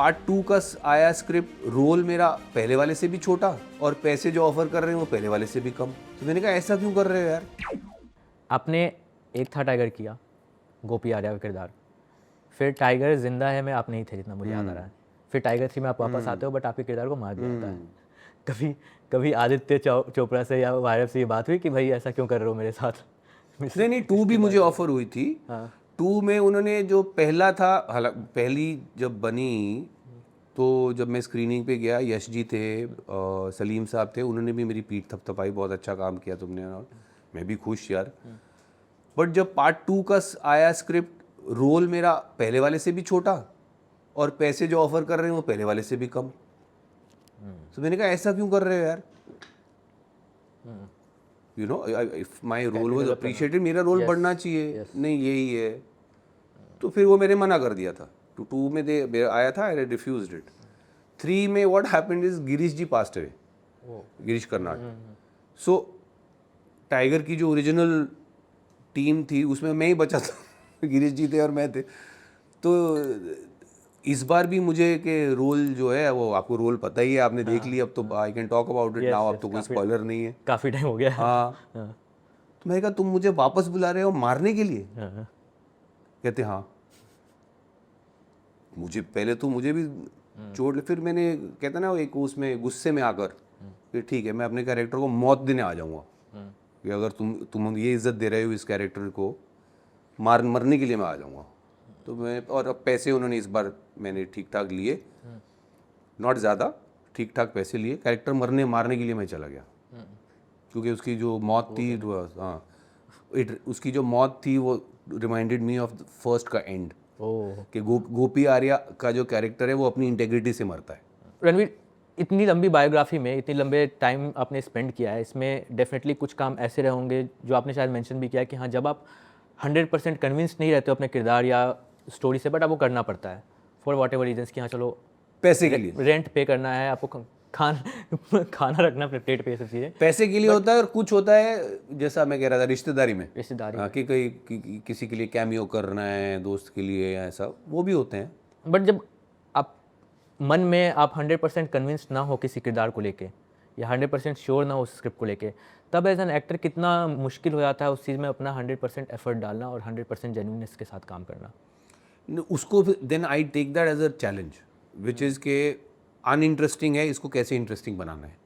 Part 2 का आया script, role मेरा पहले वाले से भी छोटा और पैसे जो ऑफर कर रहे हैं वो पहले वाले से भी कम। तो मैंने कहा ऐसा क्यों कर रहे हो यार। आपने एक था टाइगर किया, गोपी आर्या का किरदार, फिर टाइगर जिंदा है में आप नहीं थे जितना मुझे याद आ रहा है, फिर टाइगर 3 में आप वापस आते हो बट आपके किरदार को मार दिया जाता है। कभी आदित्य चोपड़ा से या वायरव से ये बात हुई कि भाई ऐसा क्यों कर रहे हो मेरे साथ? नहीं 2 भी मुझे ऑफर हुई थी। 2 में उन्होंने जो पहला था, पहली जब बनी तो जब मैं स्क्रीनिंग पे गया, यश जी थे, सलीम साहब थे, उन्होंने भी मेरी पीठ थपथपाई, बहुत अच्छा काम किया तुमने, और मैं भी खुश यार। बट जब पार्ट 2 का आया स्क्रिप्ट, रोल मेरा पहले वाले से भी छोटा और पैसे जो ऑफर कर रहे हैं वो पहले वाले से भी कम। तो मैंने कहा ऐसा क्यों कर रहे हो यार। You know, if my role was appreciated, मेरा रोल बढ़ना चाहिए, नहीं यही है। तो फिर वो मैंने मना कर दिया था। 2 में दे आया था, आई रिफ्यूज्ड इट। 3 में what happened is Girish ji passed away, Girish Karnad. So Tiger की जो ओरिजिनल टीम थी उसमें मैं ही बचा था गिरीश जी थे और मैं थे। तो इस बार भी मुझे के रोल जो है वो, आपको रोल पता ही है, आपने देख लिया, अब तो I can talk about it now, अब तो कोई स्पॉइलर नहीं है, काफ़ी टाइम हो गया। हाँ। तो मैंने कहा तुम मुझे वापस बुला रहे हो मारने के लिए? कहते हाँ। मुझे पहले तो मुझे भी चोट, फिर मैंने कहता ना एक उसमें गुस्से में आकर फिर ठीक है मैं अपने कैरेक्टर को मौत देने आ जाऊंगा कि अगर तुम ये इज्जत दे रहे हो इस कैरेक्टर को, मरने के लिए मैं आ जाऊंगा। तो मैं, और अब पैसे उन्होंने इस बार मैंने ठीक ठाक लिए, नॉट ज़्यादा, ठीक ठाक पैसे लिए, कैरेक्टर मारने के लिए मैं चला गया क्योंकि उसकी जो मौत थी, हाँ, उसकी जो मौत थी वो रिमाइंडेड मी ऑफ फर्स्ट का एंड, कि गोपी आर्या का जो कैरेक्टर है वो अपनी इंटेग्रिटी से मरता है। रणवीर, इतनी लंबी बायोग्राफी में इतनी लंबे टाइम आपने स्पेंड किया है, इसमें डेफिनेटली कुछ काम ऐसे रहे होंगे जो आपने शायद मेंशन भी किया कि हाँ, जब आप 100% कन्विंस नहीं रहते हो अपने किरदार या स्टोरी से, बट आपको करना पड़ता है फॉर वॉट एवर रीजन्स कि हाँ चलो पैसे के लिए, रेंट पे करना है आपको, खाना रखना, प्लेट पे, सब चीज़ें पैसे के लिए होता है। और कुछ होता है जैसा मैं कह रहा था रिश्तेदारी में, रिश्तेदारी कि किसी के लिए कैमियो करना है, दोस्त के लिए, ऐसा वो भी होते हैं। बट जब आप मन में आप 100% कन्विंस ना हो किसी किरदार को लेके या 100% श्योर ना हो उस स्क्रिप्ट को लेके, तब एज एन एक्टर कितना मुश्किल हो जाता है उस चीज़ में अपना 100% एफर्ट डालना और 100% जेन्युइननेस के साथ काम करना। उसको then I take that as a challenge which is के अनइंटरेस्टिंग है, इसको कैसे इंटरेस्टिंग बनाना है।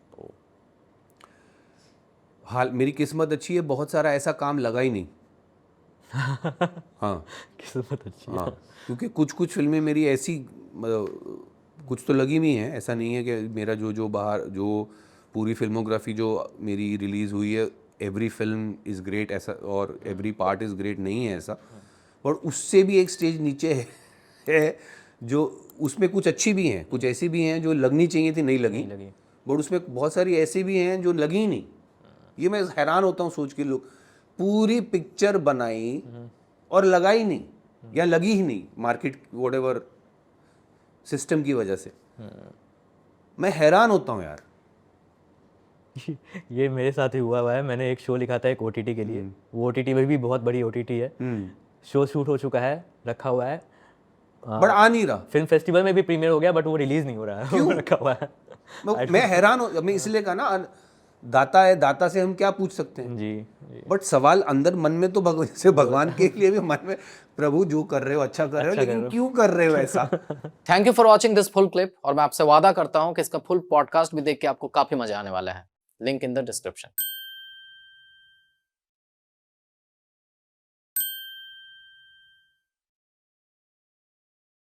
हाल मेरी किस्मत अच्छी है, बहुत सारा ऐसा काम लगा ही नहीं। हाँ किस्मत अच्छी है। हाँ, क्योंकि कुछ फिल्में मेरी ऐसी, मतलब कुछ तो लगी हुई हैं, ऐसा नहीं है कि मेरा जो बाहर जो पूरी फिल्मोग्राफी जो मेरी रिलीज़ हुई है, एवरी फिल्म इज़ ग्रेट ऐसा, और एवरी पार्ट इज़ ग्रेट नहीं है ऐसा, और उससे भी एक स्टेज नीचे है जो उसमें कुछ अच्छी भी हैं, कुछ ऐसी भी हैं जो लगनी चाहिए थी, नहीं लगी, बट उसमें बहुत सारी ऐसी भी हैं जो लगी ही नहीं। ये मैं हैरान होता हूँ सोच के, लोग पूरी पिक्चर बनाई और लगाई नहीं या लगी ही नहीं, मार्केट व्हाटएवर सिस्टम की वजह से। मैं हैरान होता हूँ यार। ये मेरे साथ ही हुआ है। मैंने एक शो लिखा था एक OTT के लिए, वो OTT में भी बहुत बड़ी OTT है, शो शूट हो चुका है, रखा हुआ है, बट आ नहीं रहा। फिल्म फेस्टिवल में भी प्रीमियर हो गया बट वो रिलीज नहीं हो रहा है। क्यों? रखा हुआ है। मैं हैरान हूँ, मैं इसलिए कहा ना, दाता है, दाता से हम क्या पूछ सकते हैं जी। बट सवाल अंदर मन में तो भगवान के लिए भी मन में, प्रभु जो कर रहे हो अच्छा कर रहे हो, लेकिन क्यों कर रहे हो ऐसा। Thank you for watching this full clip, और मैं आपसे वादा करता हूं कि इसका फुल पॉडकास्ट भी देख के आपको काफी मजा आने वाला है। Link in the description.